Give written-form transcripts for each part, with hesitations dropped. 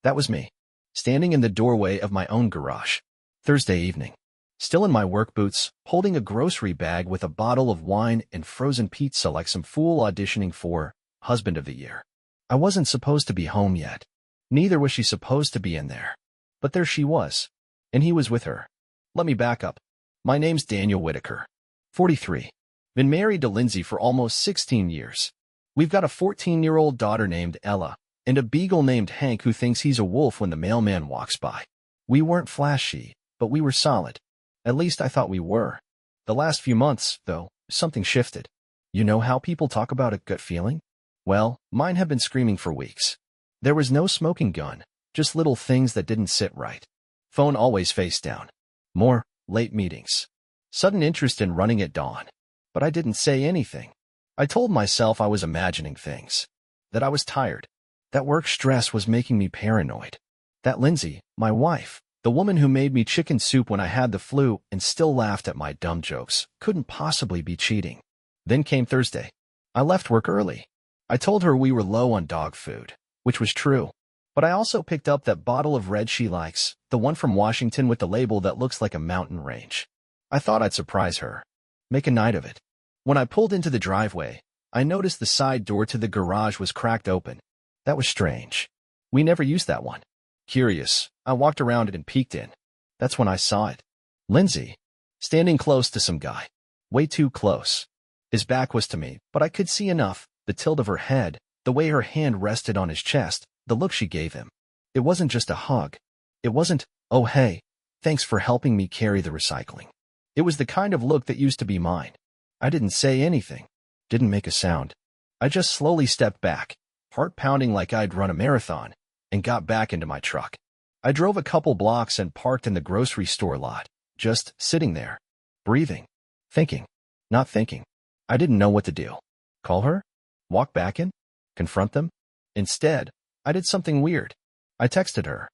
That was me, standing in the doorway of my own garage. Thursday evening. Still in my work boots, holding a grocery bag with a bottle of wine and frozen pizza like some fool auditioning for Husband of the Year. I wasn't supposed to be home yet. Neither was she supposed to be in there. But there she was. And he was with her. Let me back up. My name's Daniel Whitaker. 43. Been married to Lindsay for almost 16 years. We've got a 14-year-old daughter named Ella, and a beagle named Hank who thinks he's a wolf when the mailman walks by. We weren't flashy, but we were solid. At least I thought we were. The last few months, though, something shifted. You know how people talk about a gut feeling? Well, mine have been screaming for weeks. There was no smoking gun, just little things that didn't sit right. Phone always face down. More late meetings. Sudden interest in running at dawn. But I didn't say anything. I told myself I was imagining things. That I was tired. That work stress was making me paranoid. That Lindsay, my wife, the woman who made me chicken soup when I had the flu and still laughed at my dumb jokes, couldn't possibly be cheating. Then came Thursday. I left work early. I told her we were low on dog food, which was true. But I also picked up that bottle of red she likes, the one from Washington with the label that looks like a mountain range. I thought I'd surprise her. Make a night of it. When I pulled into the driveway, I noticed the side door to the garage was cracked open. That was strange. We never used that one. Curious, I walked around it and peeked in. That's when I saw it. Lindsay, standing close to some guy. Way too close. His back was to me, but I could see enough, the tilt of her head, the way her hand rested on his chest, the look she gave him. It wasn't just a hug. It wasn't, oh hey, thanks for helping me carry the recycling. It was the kind of look that used to be mine. I didn't say anything. Didn't make a sound. I just slowly stepped back, heart pounding like I'd run a marathon, and got back into my truck. I drove a couple blocks and parked in the grocery store lot, just sitting there, breathing, thinking, not thinking. I didn't know what to do. Call her? Walk back in? Confront them? Instead, I did something weird. I texted her.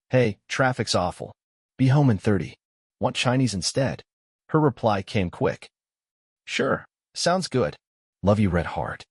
Hey, traffic's awful. Be home in 30. Want Chinese instead? Her reply came quick. Sure, sounds good. Love you, Red Heart.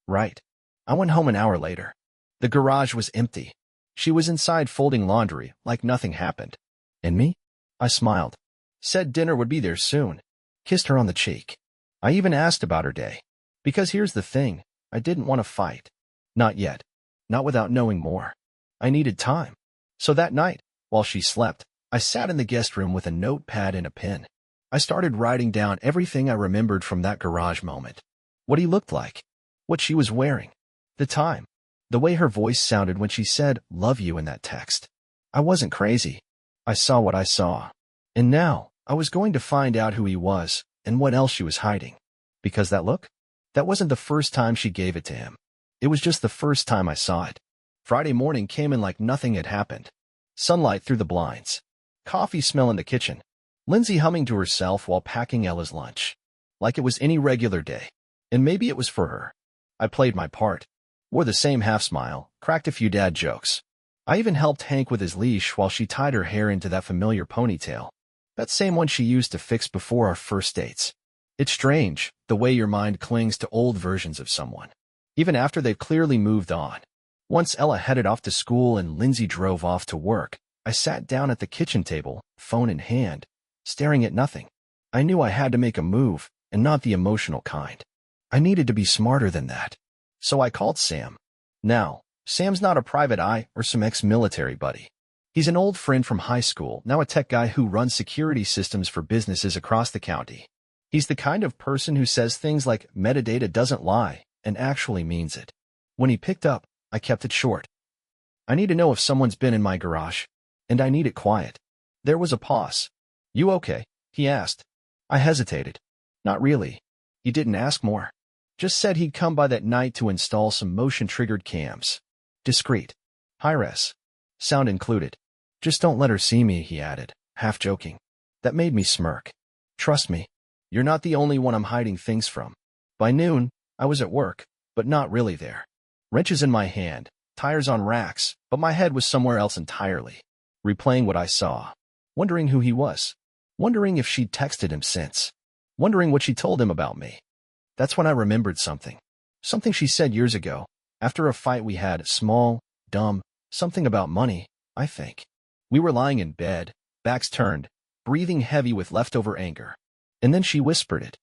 Right. I went home an hour later. The garage was empty. She was inside folding laundry, like nothing happened. And me? I smiled. Said dinner would be there soon. Kissed her on the cheek. I even asked about her day. Because here's the thing, I didn't want to fight. Not yet. Not without knowing more. I needed time. So that night, while she slept, I sat in the guest room with a notepad and a pen. I started writing down everything I remembered from that garage moment. What he looked like. What she was wearing. The time. The way her voice sounded when she said, love you in that text. I wasn't crazy. I saw what I saw. And now, I was going to find out who he was and what else she was hiding. Because that look? That wasn't the first time she gave it to him. It was just the first time I saw it. Friday morning came in like nothing had happened. Sunlight through the blinds. Coffee smell in the kitchen. Lindsay humming to herself while packing Ella's lunch. Like it was any regular day. And maybe it was for her. I played my part. Wore the same half-smile, cracked a few dad jokes. I even helped Hank with his leash while she tied her hair into that familiar ponytail. That same one she used to fix before our first dates. It's strange, the way your mind clings to old versions of someone, even after they've clearly moved on. Once Ella headed off to school and Lindsay drove off to work, I sat down at the kitchen table, phone in hand, staring at nothing. I knew I had to make a move, and not the emotional kind. I needed to be smarter than that. So I called Sam. Now, Sam's not a private eye or some ex-military buddy. He's an old friend from high school, now a tech guy who runs security systems for businesses across the county. He's the kind of person who says things like metadata doesn't lie and actually means it. When he picked up, I kept it short. I need to know if someone's been in my garage, and I need it quiet. There was a pause. You okay? He asked. I hesitated. Not really. He didn't ask more. Just said he'd come by that night to install some motion-triggered cams. Discreet. High-res. Sound included. Just don't let her see me, he added, half joking. That made me smirk. Trust me. You're not the only one I'm hiding things from. By noon, I was at work, but not really there. Wrenches in my hand, tires on racks, but my head was somewhere else entirely. Replaying what I saw. Wondering who he was. Wondering if she'd texted him since. Wondering what she told him about me. That's when I remembered something. Something she said years ago, after a fight we had, small, dumb, Something about money, I think. We were lying in bed, backs turned, breathing heavy with leftover anger. And then she whispered it.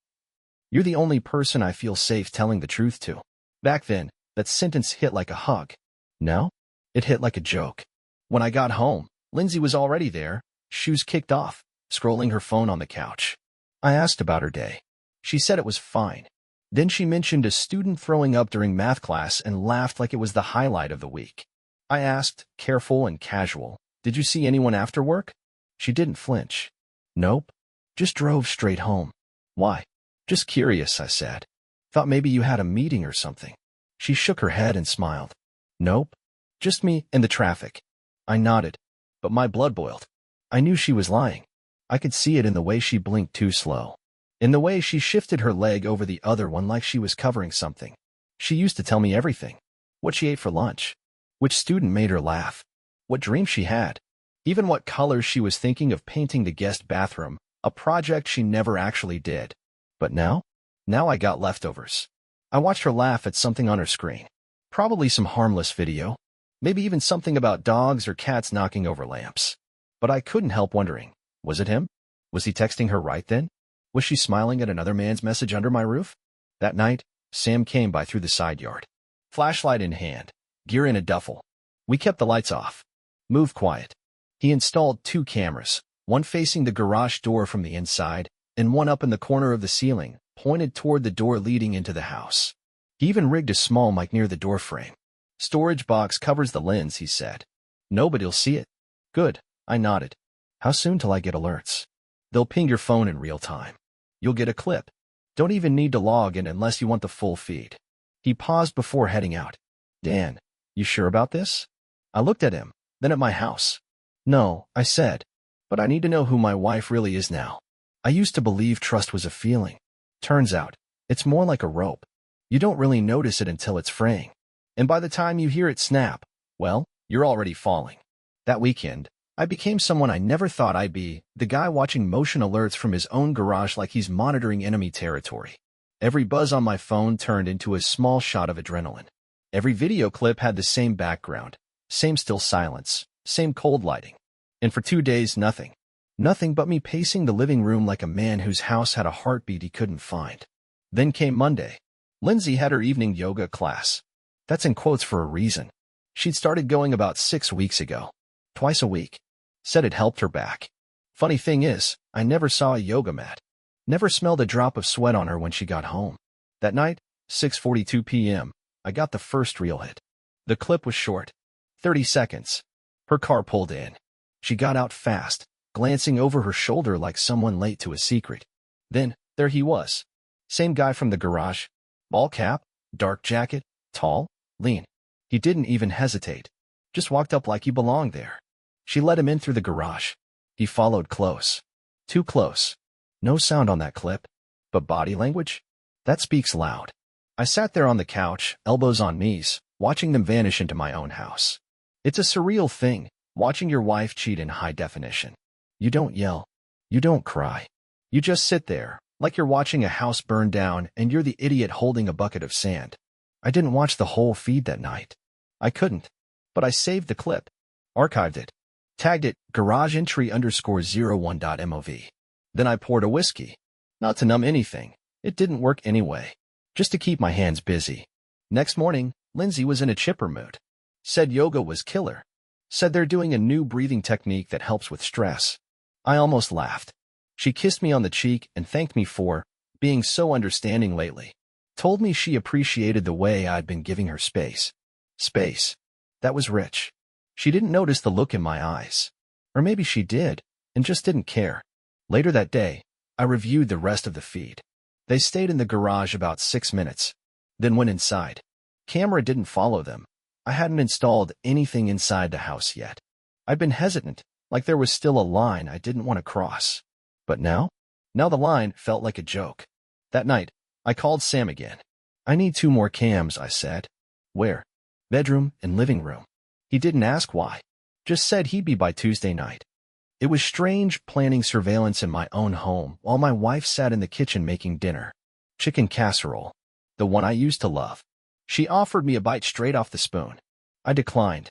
You're the only person I feel safe telling the truth to. Back then, that sentence hit like a hug. Now, it hit like a joke. When I got home, Lindsay was already there, shoes kicked off, scrolling her phone on the couch. I asked about her day. She said it was fine. Then she mentioned a student throwing up during math class and laughed like it was the highlight of the week. I asked, careful and casual, did you see anyone after work? She didn't flinch. Nope. Just drove straight home. Why? Just curious, I said. Thought maybe you had a meeting or something. She shook her head and smiled. Nope. Just me and the traffic. I nodded, but my blood boiled. I knew she was lying. I could see it in the way she blinked too slow. In the way she shifted her leg over the other one like she was covering something. She used to tell me everything. What she ate for lunch. Which student made her laugh. What dreams she had. Even what colors she was thinking of painting the guest bathroom, a project she never actually did. But now I got leftovers. I watched her laugh at something on her screen. Probably some harmless video. Maybe even something about dogs or cats knocking over lamps. But I couldn't help wondering, was it him? Was he texting her right then? Was she smiling at another man's message under my roof? That night, Sam came by through the side yard. Flashlight in hand, gear in a duffel. We kept the lights off. Move quiet. He installed 2 cameras, one facing the garage door from the inside, and one up in the corner of the ceiling, pointed toward the door leading into the house. He even rigged a small mic near the door frame. Storage box covers the lens, he said. Nobody'll see it. Good, I nodded. How soon till I get alerts? They'll ping your phone in real time. You'll get a clip. Don't even need to log in unless you want the full feed. He paused before heading out. Dan, you sure about this? I looked at him, then at my house. No, I said, but I need to know who my wife really is now. I used to believe trust was a feeling. Turns out, it's more like a rope. You don't really notice it until it's fraying. And by the time you hear it snap, well, you're already falling. That weekend, I became someone I never thought I'd be, the guy watching motion alerts from his own garage like he's monitoring enemy territory. Every buzz on my phone turned into a small shot of adrenaline. Every video clip had the same background, same still silence, same cold lighting. And for 2 days, nothing. Nothing but me pacing the living room like a man whose house had a heartbeat he couldn't find. Then came Monday. Lindsay had her evening yoga class. That's in quotes for a reason. She'd started going about 6 weeks ago. Twice a week. Said it helped her back. Funny thing is, I never saw a yoga mat. Never smelled a drop of sweat on her when she got home. That night, 6:42 p.m., I got the first real hit. The clip was short. 30 seconds. Her car pulled in. She got out fast, glancing over her shoulder like someone late to a secret. Then, there he was. Same guy from the garage. Ball cap, dark jacket, tall, lean. He didn't even hesitate. Just walked up like he belonged there. She let him in through the garage. He followed close. Too close. No sound on that clip. But body language? That speaks loud. I sat there on the couch, elbows on knees, watching them vanish into my own house. It's a surreal thing, watching your wife cheat in high definition. You don't yell. You don't cry. You just sit there, like you're watching a house burn down and you're the idiot holding a bucket of sand. I didn't watch the whole feed that night. I couldn't. But I saved the clip. Archived it. Tagged it garageentry_01.mov. Then I poured a whiskey. Not to numb anything. It didn't work anyway. Just to keep my hands busy. Next morning, Lindsay was in a chipper mood. Said yoga was killer. Said they're doing a new breathing technique that helps with stress. I almost laughed. She kissed me on the cheek and thanked me for being so understanding lately. Told me she appreciated the way I'd been giving her space. Space. That was rich. She didn't notice the look in my eyes. Or maybe she did, and just didn't care. Later that day, I reviewed the rest of the feed. They stayed in the garage about 6 minutes, then went inside. Camera didn't follow them. I hadn't installed anything inside the house yet. I'd been hesitant, like there was still a line I didn't want to cross. But now the line felt like a joke. That night, I called Sam again. I need 2 more cams, I said. Where? Bedroom and living room. He didn't ask why. Just said he'd be by Tuesday night. It was strange planning surveillance in my own home while my wife sat in the kitchen making dinner. Chicken casserole. The one I used to love. She offered me a bite straight off the spoon. I declined.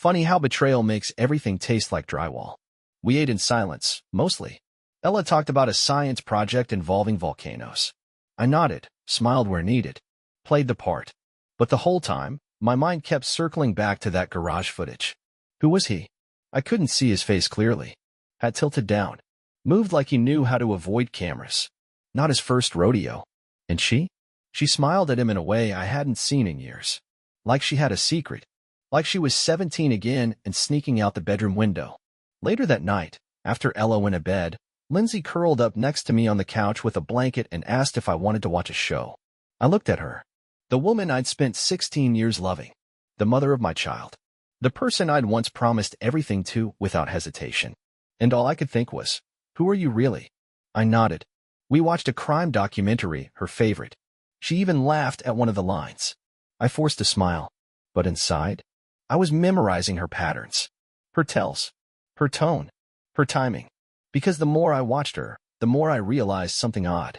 Funny how betrayal makes everything taste like drywall. We ate in silence, mostly. Ella talked about a science project involving volcanoes. I nodded, smiled where needed, played the part. But the whole time, my mind kept circling back to that garage footage. Who was he? I couldn't see his face clearly. Hat tilted down. Moved like he knew how to avoid cameras. Not his first rodeo. And she? She smiled at him in a way I hadn't seen in years. Like she had a secret. Like she was 17 again and sneaking out the bedroom window. Later that night, after Ella went to bed, Lindsay curled up next to me on the couch with a blanket and asked if I wanted to watch a show. I looked at her. The woman I'd spent 16 years loving. The mother of my child. The person I'd once promised everything to without hesitation. And all I could think was, who are you really? I nodded. We watched a crime documentary, her favorite. She even laughed at one of the lines. I forced a smile. But inside, I was memorizing her patterns. Her tells. Her tone. Her timing. Because the more I watched her, the more I realized something odd.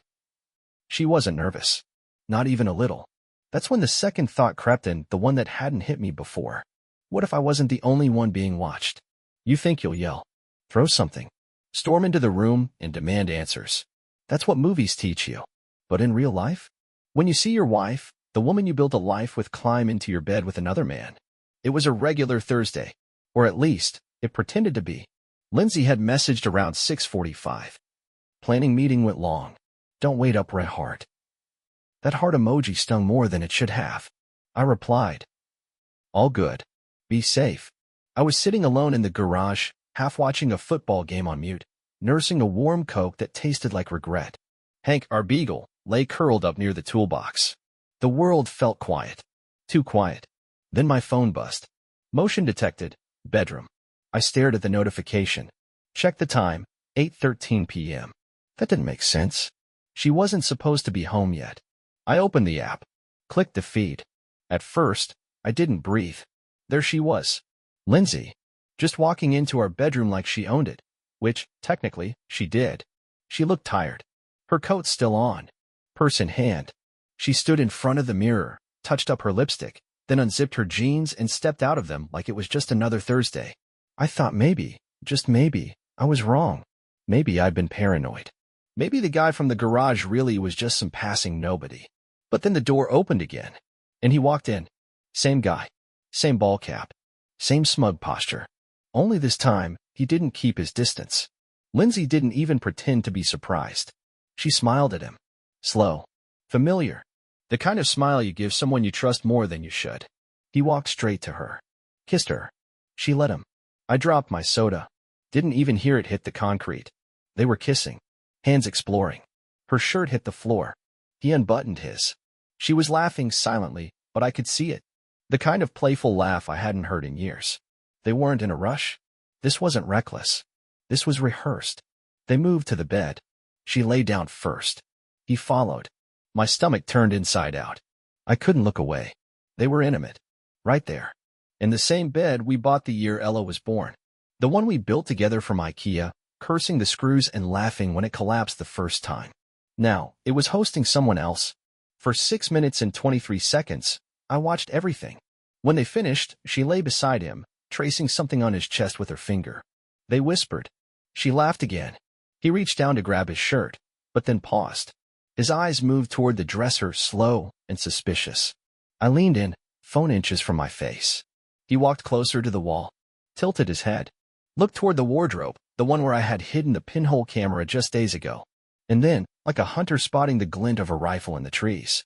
She wasn't nervous. Not even a little. That's when the second thought crept in, the one that hadn't hit me before. What if I wasn't the only one being watched? You think you'll yell. Throw something. Storm into the room and demand answers. That's what movies teach you. But in real life? When you see your wife, the woman you built a life with, climb into your bed with another man. It was a regular Thursday. Or at least, it pretended to be. Lindsay had messaged around 6:45. Planning meeting went long. Don't wait up, red heart. That heart emoji stung more than it should have. I replied. All good. Be safe. I was sitting alone in the garage, half watching a football game on mute, nursing a warm Coke that tasted like regret. Hank, our beagle, lay curled up near the toolbox. The world felt quiet. Too quiet. Then my phone buzzed. Motion detected. Bedroom. I stared at the notification. Checked the time. 8:13 p.m. That didn't make sense. She wasn't supposed to be home yet. I opened the app. Clicked the feed. At first, I didn't breathe. There she was. Lindsay. Just walking into our bedroom like she owned it. Which, technically, she did. She looked tired. Her coat still on. Purse in hand. She stood in front of the mirror, touched up her lipstick, then unzipped her jeans and stepped out of them like it was just another Thursday. I thought maybe, just maybe, I was wrong. Maybe I'd been paranoid. Maybe the guy from the garage really was just some passing nobody. But then the door opened again, and he walked in. Same guy. Same ball cap. Same smug posture. Only this time, he didn't keep his distance. Lindsay didn't even pretend to be surprised. She smiled at him. Slow. Familiar. The kind of smile you give someone you trust more than you should. He walked straight to her. Kissed her. She let him. I dropped my soda. Didn't even hear it hit the concrete. They were kissing. Hands exploring. Her shirt hit the floor. He unbuttoned his. She was laughing silently, but I could see it. The kind of playful laugh I hadn't heard in years. They weren't in a rush. This wasn't reckless. This was rehearsed. They moved to the bed. She lay down first. He followed. My stomach turned inside out. I couldn't look away. They were intimate. Right there. In the same bed we bought the year Ella was born. The one we built together from IKEA, cursing the screws and laughing when it collapsed the first time. Now, it was hosting someone else. For 6 minutes and 23 seconds, I watched everything. When they finished, she lay beside him, tracing something on his chest with her finger. They whispered. She laughed again. He reached down to grab his shirt, but then paused. His eyes moved toward the dresser, slow and suspicious. I leaned in, phone inches from my face. He walked closer to the wall, tilted his head, looked toward the wardrobe, the one where I had hidden the pinhole camera just days ago. And then, like a hunter spotting the glint of a rifle in the trees,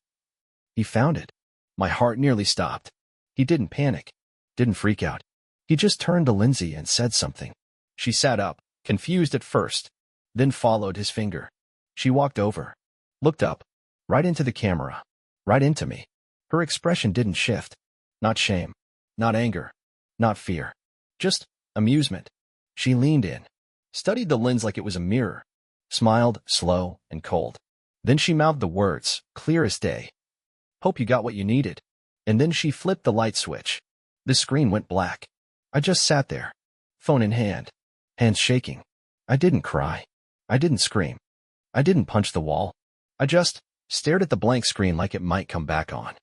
he found it. My heart nearly stopped. He didn't panic, didn't freak out. He just turned to Lindsay and said something. She sat up, confused at first, then followed his finger. She walked over, looked up, right into the camera, right into me. Her expression didn't shift. Not shame, not anger, not fear, just amusement. She leaned in, studied the lens like it was a mirror, smiled, slow and cold. Then she mouthed the words, clear as day. Hope you got what you needed. And then she flipped the light switch. The screen went black. I just sat there, phone in hand, hands shaking. I didn't cry. I didn't scream. I didn't punch the wall. I just stared at the blank screen like it might come back on.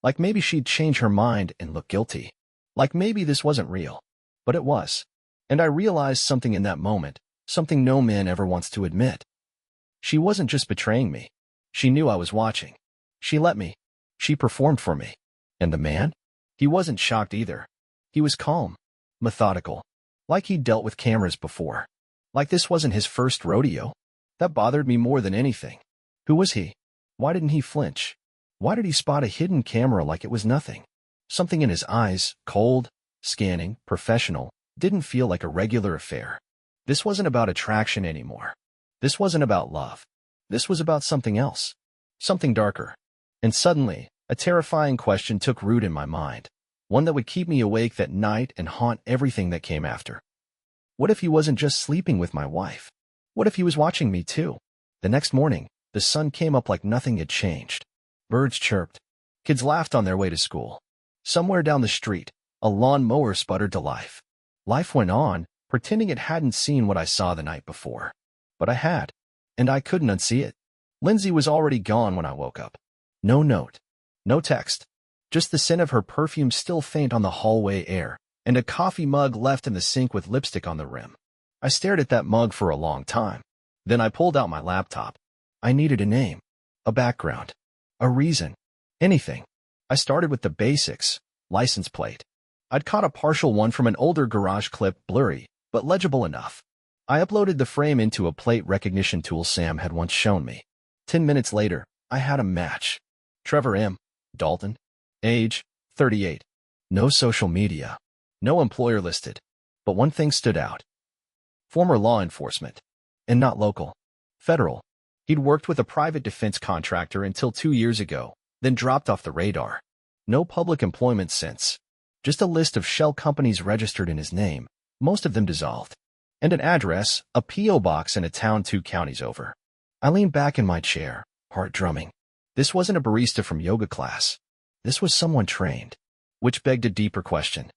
Like maybe she'd change her mind and look guilty. Like maybe this wasn't real. But it was. And I realized something in that moment, something no man ever wants to admit. She wasn't just betraying me. She knew I was watching. She let me. She performed for me. And the man? He wasn't shocked either. He was calm, methodical, like he'd dealt with cameras before. Like this wasn't his first rodeo. That bothered me more than anything. Who was he? Why didn't he flinch? Why did he spot a hidden camera like it was nothing? Something in his eyes, cold, scanning, professional, didn't feel like a regular affair. This wasn't about attraction anymore. This wasn't about love. This was about something else. Something darker. And suddenly, a terrifying question took root in my mind. One that would keep me awake that night and haunt everything that came after. What if he wasn't just sleeping with my wife? What if he was watching me too? The next morning, the sun came up like nothing had changed. Birds chirped. Kids laughed on their way to school. Somewhere down the street, a lawn mower sputtered to life. Life went on, pretending it hadn't seen what I saw the night before. But I had, and I couldn't unsee it. Lindsay was already gone when I woke up. No note. No text. Just the scent of her perfume still faint on the hallway air, and a coffee mug left in the sink with lipstick on the rim. I stared at that mug for a long time. Then I pulled out my laptop. I needed a name, a background, a reason, anything. I started with the basics, license plate. I'd caught a partial one from an older garage clip, blurry, but legible enough. I uploaded the frame into a plate recognition tool Sam had once shown me. 10 minutes later, I had a match. Trevor M. Dalton. Age, 38. No social media. No employer listed. But one thing stood out. Former law enforcement. And not local. Federal. He'd worked with a private defense contractor until 2 years ago, then dropped off the radar. No public employment since. Just a list of shell companies registered in his name, most of them dissolved. And an address, a P.O. box in a town 2 counties over. I leaned back in my chair, heart drumming. This wasn't a barista from yoga class. This was someone trained. Which begged a deeper question.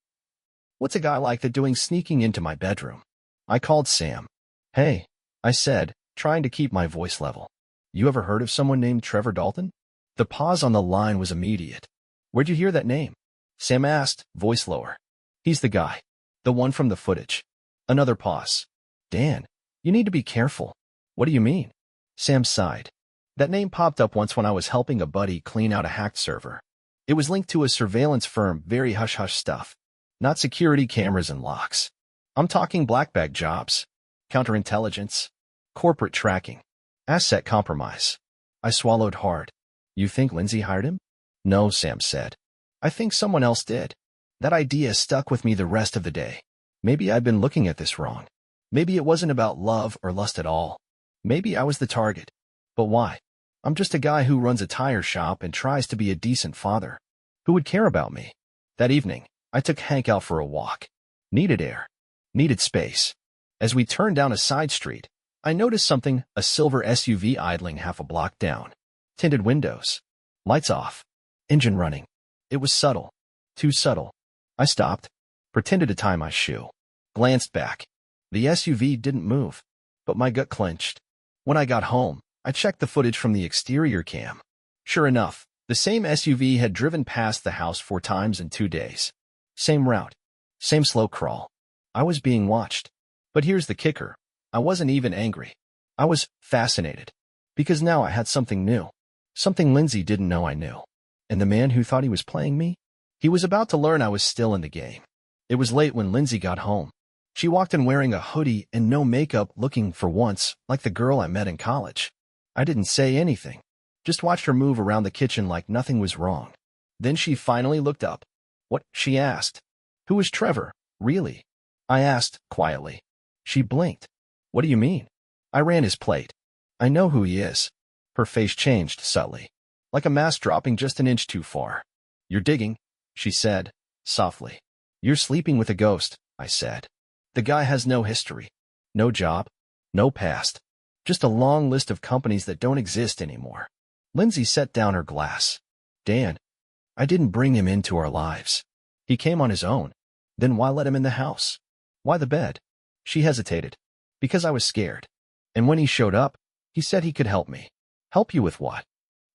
What's a guy like that doing sneaking into my bedroom? I called Sam. Hey, I said, trying to keep my voice level. You ever heard of someone named Trevor Dalton? The pause on the line was immediate. Where'd you hear that name? Sam asked, voice lower. He's the guy. The one from the footage. Another pause. Dan, you need to be careful. What do you mean? Sam sighed. That name popped up once when I was helping a buddy clean out a hacked server. It was linked to a surveillance firm, very hush-hush stuff. Not security cameras and locks. I'm talking black bag jobs, counterintelligence, corporate tracking, asset compromise. I swallowed hard. You think Lindsay hired him? No, Sam said. I think someone else did. That idea stuck with me the rest of the day. Maybe I'd been looking at this wrong. Maybe it wasn't about love or lust at all. Maybe I was the target. But why? I'm just a guy who runs a tire shop and tries to be a decent father. Who would care about me? That evening, I took Hank out for a walk. Needed air. Needed space. As we turned down a side street, I noticed something, a silver SUV idling half a block down. Tinted windows. Lights off. Engine running. It was subtle. Too subtle. I stopped. Pretended to tie my shoe. Glanced back. The SUV didn't move. But my gut clenched. When I got home, I checked the footage from the exterior cam. Sure enough, the same SUV had driven past the house 4 times in 2 days. Same route. Same slow crawl. I was being watched. But here's the kicker. I wasn't even angry. I was fascinated. Because now I had something new. Something Lindsay didn't know I knew. And the man who thought he was playing me? He was about to learn I was still in the game. It was late when Lindsay got home. She walked in wearing a hoodie and no makeup, looking for once like the girl I met in college. I didn't say anything. Just watched her move around the kitchen like nothing was wrong. Then she finally looked up. What? She asked. Who was Trevor, really? I asked, quietly. She blinked. What do you mean? I ran his plate. I know who he is. Her face changed subtly, like a mask dropping just an inch too far. You're digging, she said, softly. You're sleeping with a ghost, I said. The guy has no history, no job, no past. Just a long list of companies that don't exist anymore. Lindsay set down her glass. Dan, I didn't bring him into our lives. He came on his own. Then why let him in the house? Why the bed? She hesitated. Because I was scared. And when he showed up, he said he could help me. Help you with what?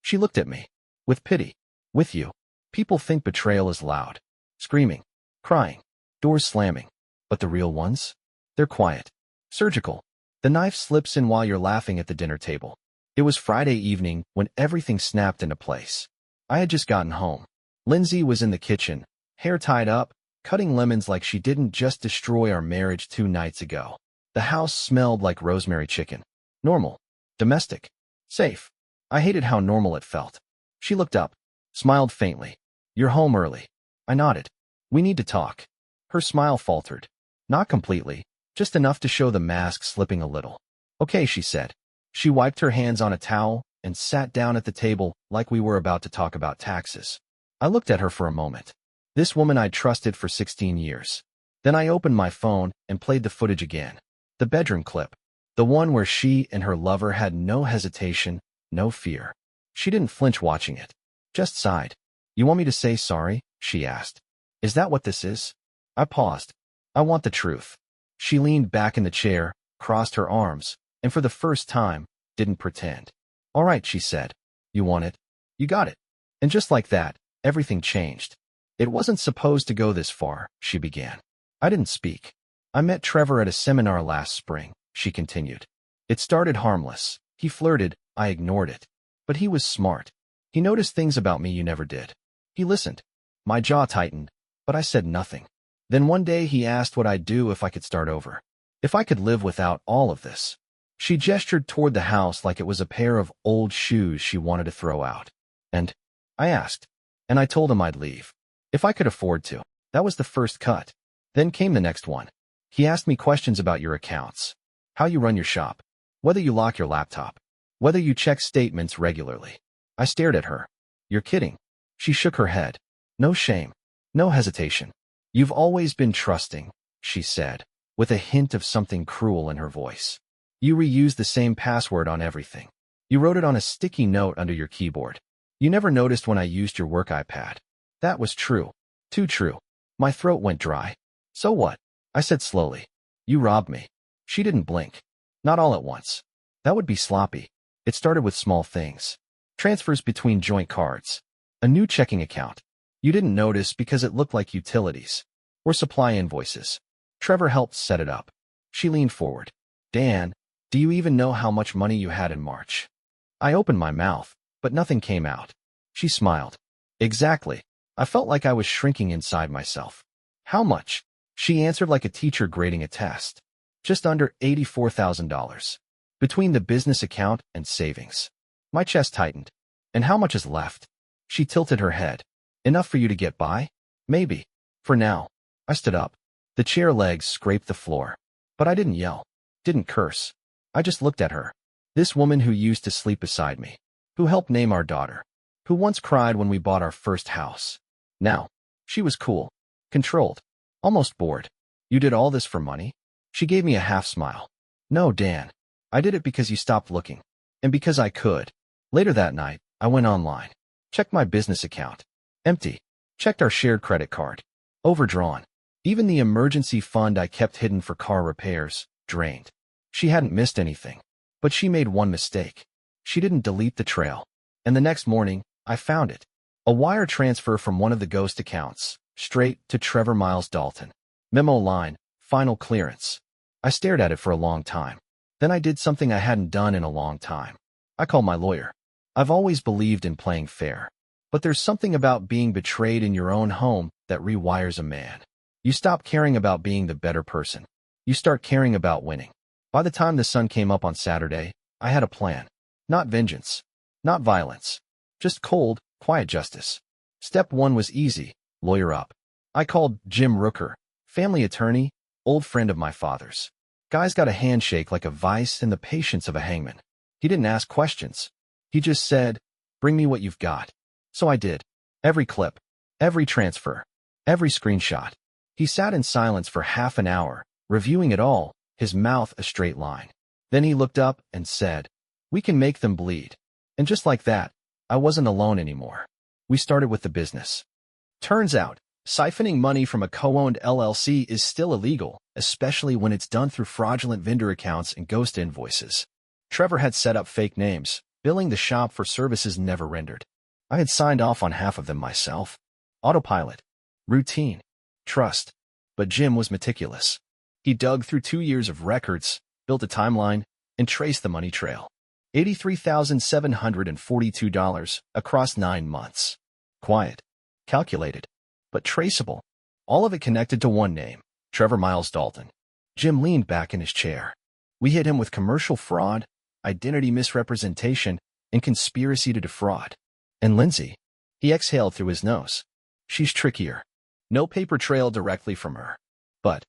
She looked at me. With pity. With you. People think betrayal is loud. Screaming. Crying. Doors slamming. But the real ones? They're quiet. Surgical. The knife slips in while you're laughing at the dinner table. It was Friday evening when everything snapped into place. I had just gotten home. Lindsay was in the kitchen, hair tied up, cutting lemons like she didn't just destroy our marriage 2 nights ago. The house smelled like rosemary chicken. Normal. Domestic. Safe. I hated how normal it felt. She looked up, smiled faintly. "You're home early." I nodded. "We need to talk." Her smile faltered. Not completely, just enough to show the mask slipping a little. "Okay," she said. She wiped her hands on a towel and sat down at the table like we were about to talk about taxes. I looked at her for a moment. This woman I'd trusted for 16 years. Then I opened my phone and played the footage again. The bedroom clip. The one where she and her lover had no hesitation, no fear. She didn't flinch watching it. Just sighed. "You want me to say sorry?" she asked. "Is that what this is?" I paused. "I want the truth." She leaned back in the chair, crossed her arms, and for the first time, didn't pretend. "All right," she said. "You want it? You got it." And just like that, everything changed. "It wasn't supposed to go this far," she began. I didn't speak. "I met Trevor at a seminar last spring," she continued. "It started harmless. He flirted, I ignored it. But he was smart. He noticed things about me you never did. He listened. My jaw tightened, but I said nothing. Then one day he asked what I'd do if I could start over. If I could live without all of this." She gestured toward the house like it was a pair of old shoes she wanted to throw out. "And?" I asked. And I told him I'd leave. If I could afford to. That was the first cut. Then came the next one. He asked me questions about your accounts. How you run your shop. Whether you lock your laptop. Whether you check statements regularly. I stared at her. "You're kidding." She shook her head. "No shame. No hesitation. You've always been trusting," she said, with a hint of something cruel in her voice. "You reused the same password on everything. You wrote it on a sticky note under your keyboard. You never noticed when I used your work iPad. That was true. Too true." My throat went dry. "So what?" I said slowly. "You robbed me." She didn't blink. "Not all at once. That would be sloppy. It started with small things. Transfers between joint cards. A new checking account. You didn't notice because it looked like utilities. Or supply invoices. Trevor helped set it up." She leaned forward. "Dan, do you even know how much money you had in March?" I opened my mouth, but nothing came out. She smiled. "Exactly." I felt like I was shrinking inside myself. "How much?" She answered like a teacher grading a test. "Just under $84,000. Between the business account and savings." My chest tightened. "And how much is left?" She tilted her head. "Enough for you to get by? Maybe. For now." I stood up. The chair legs scraped the floor. But I didn't yell. Didn't curse. I just looked at her. This woman who used to sleep beside me. Who helped name our daughter. Who once cried when we bought our first house. Now, she was cool. Controlled. Almost bored. "You did all this for money?" She gave me a half smile. "No, Dan. I did it because you stopped looking. And because I could." Later that night, I went online. Checked my business account. Empty. Checked our shared credit card. Overdrawn. Even the emergency fund I kept hidden for car repairs, drained. She hadn't missed anything. But she made one mistake. She didn't delete the trail. And the next morning, I found it. A wire transfer from one of the ghost accounts, straight to Trevor Miles Dalton. Memo line, final clearance. I stared at it for a long time. Then I did something I hadn't done in a long time. I called my lawyer. I've always believed in playing fair. But there's something about being betrayed in your own home that rewires a man. You stop caring about being the better person. You start caring about winning. By the time the sun came up on Saturday, I had a plan. Not vengeance. Not violence. Just cold, quiet justice. Step 1 was easy, lawyer up. I called Jim Rooker, family attorney, old friend of my father's. Guy's got a handshake like a vice and the patience of a hangman. He didn't ask questions. He just said, "Bring me what you've got." So I did. Every clip. Every transfer. Every screenshot. He sat in silence for half an hour, reviewing it all, his mouth a straight line. Then he looked up and said, "We can make them bleed." And just like that, I wasn't alone anymore. We started with the business. Turns out, siphoning money from a co-owned LLC is still illegal, especially when it's done through fraudulent vendor accounts and ghost invoices. Trevor had set up fake names, billing the shop for services never rendered. I had signed off on half of them myself. Autopilot. Routine. Trust. But Jim was meticulous. He dug through 2 years of records, built a timeline, and traced the money trail. $83,742 across 9 months. Quiet, calculated, but traceable. All of it connected to one name, Trevor Miles Dalton. Jim leaned back in his chair. We hit him with commercial fraud, identity misrepresentation, and conspiracy to defraud. And Lindsay? He exhaled through his nose. She's trickier. No paper trail directly from her. But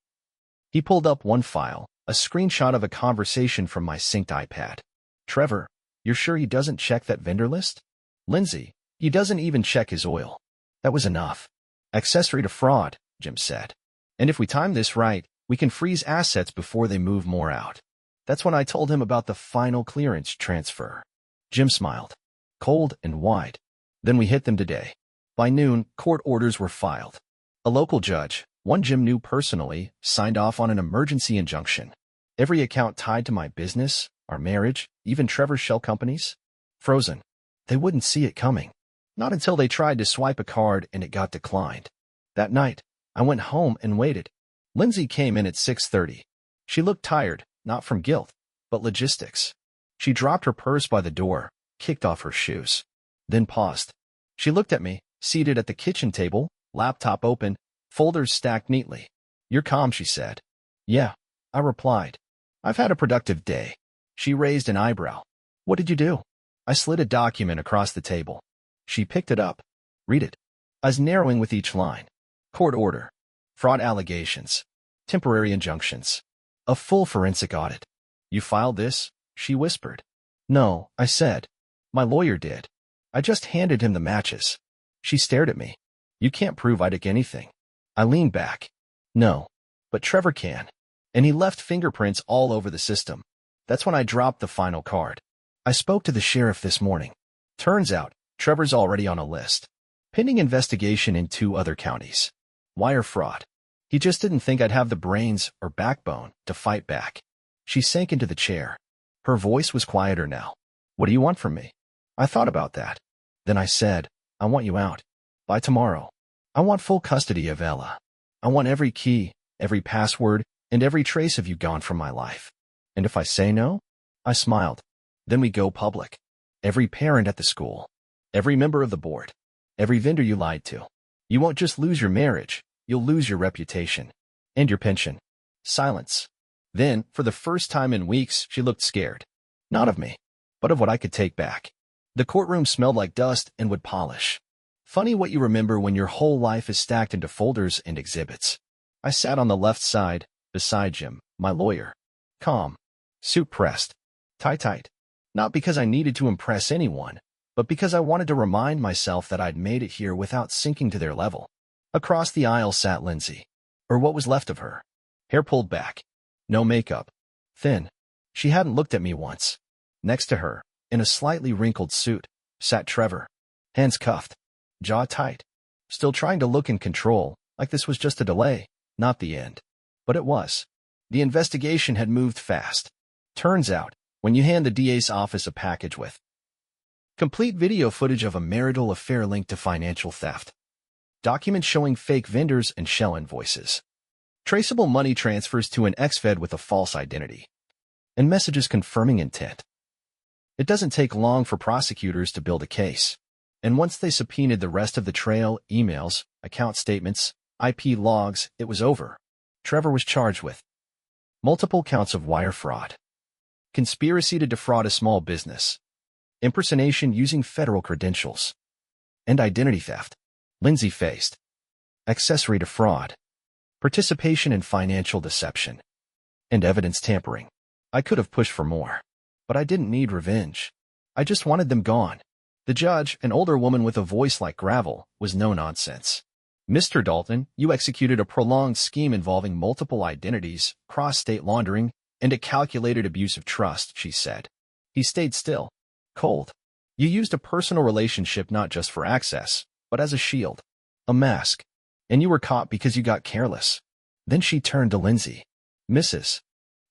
he pulled up one file, a screenshot of a conversation from my synced iPad. Trevor, you're sure he doesn't check that vendor list? Lindsay, he doesn't even check his oil. That was enough. Accessory to fraud, Jim said. And if we time this right, we can freeze assets before they move more out. That's when I told him about the final clearance transfer. Jim smiled. Cold and wide. Then we hit them today. By noon, court orders were filed. A local judge, one Jim knew personally, signed off on an emergency injunction. Every account tied to my business, our marriage, even Trevor's shell companies, frozen. They wouldn't see it coming. Not until they tried to swipe a card and it got declined. That night, I went home and waited. Lindsay came in at 6:30. She looked tired, not from guilt, but logistics. She dropped her purse by the door, kicked off her shoes, then paused. She looked at me, seated at the kitchen table, laptop open, folders stacked neatly. You're calm, she said. Yeah, I replied. I've had a productive day. She raised an eyebrow. What did you do? I slid a document across the table. She picked it up. Read it. I was narrowing with each line. Court order. Fraud allegations. Temporary injunctions. A full forensic audit. You filed this? She whispered. No, I said. My lawyer did. I just handed him the matches. She stared at me. You can't prove I did anything. I leaned back. No, but Trevor can. And he left fingerprints all over the system. That's when I dropped the final card. I spoke to the sheriff this morning. Turns out, Trevor's already on a list. Pending investigation in 2 other counties. Wire fraud. He just didn't think I'd have the brains or backbone to fight back. She sank into the chair. Her voice was quieter now. What do you want from me? I thought about that. Then I said, I want you out. By tomorrow. I want full custody of Ella. I want every key, every password, and every trace of you gone from my life. And if I say no? I smiled. Then we go public. Every parent at the school. Every member of the board. Every vendor you lied to. You won't just lose your marriage, you'll lose your reputation. And your pension. Silence. Then, for the first time in weeks, she looked scared. Not of me, but of what I could take back. The courtroom smelled like dust and wood polish. Funny what you remember when your whole life is stacked into folders and exhibits. I sat on the left side, beside Jim, my lawyer. Calm. Suit pressed. Tie tight. Not because I needed to impress anyone, but because I wanted to remind myself that I'd made it here without sinking to their level. Across the aisle sat Lindsay. Or what was left of her. Hair pulled back. No makeup. Thin. She hadn't looked at me once. Next to her, in a slightly wrinkled suit, sat Trevor. Hands cuffed. Jaw tight. Still trying to look in control, like this was just a delay, not the end. But it was. The investigation had moved fast. Turns out, when you hand the DA's office a package with complete video footage of a marital affair linked to financial theft, documents showing fake vendors and shell invoices, traceable money transfers to an ex-Fed with a false identity, and messages confirming intent, it doesn't take long for prosecutors to build a case. And once they subpoenaed the rest of the trail, emails, account statements, IP logs, it was over. Trevor was charged with multiple counts of wire fraud, conspiracy to defraud a small business, impersonation using federal credentials, and identity theft. Lindsay faced accessory to fraud, participation in financial deception, and evidence tampering. I could have pushed for more, but I didn't need revenge. I just wanted them gone. The judge, an older woman with a voice like gravel, was no nonsense. Mr. Dalton, you executed a prolonged scheme involving multiple identities, cross-state laundering, and a calculated abuse of trust, she said. He stayed still. Cold. You used a personal relationship not just for access, but as a shield. A mask. And you were caught because you got careless. Then she turned to Lindsay. Mrs.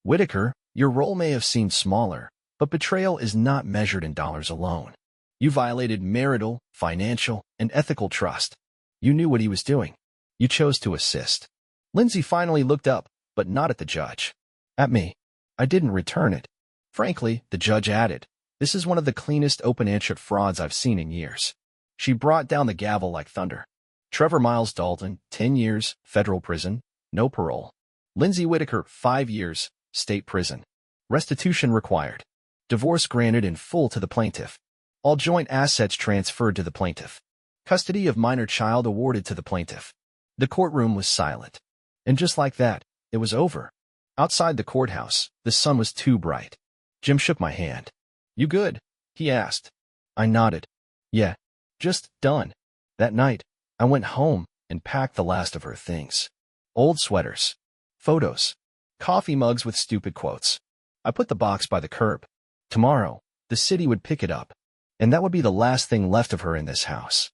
Whitaker, your role may have seemed smaller, but betrayal is not measured in dollars alone. You violated marital, financial, and ethical trust. You knew what he was doing. You chose to assist. Lindsay finally looked up, but not at the judge. At me. I didn't return it. Frankly, the judge added, this is one of the cleanest open-handship frauds I've seen in years. She brought down the gavel like thunder. Trevor Miles Dalton, 10 years, federal prison, no parole. Lindsay Whitaker, 5 years, state prison. Restitution required. Divorce granted in full to the plaintiff. All joint assets transferred to the plaintiff. Custody of minor child awarded to the plaintiff. The courtroom was silent. And just like that, it was over. Outside the courthouse, the sun was too bright. Jim shook my hand. You good? He asked. I nodded. Yeah. Just done. That night, I went home and packed the last of her things. Old sweaters. Photos. Coffee mugs with stupid quotes. I put the box by the curb. Tomorrow, the city would pick it up. And that would be the last thing left of her in this house.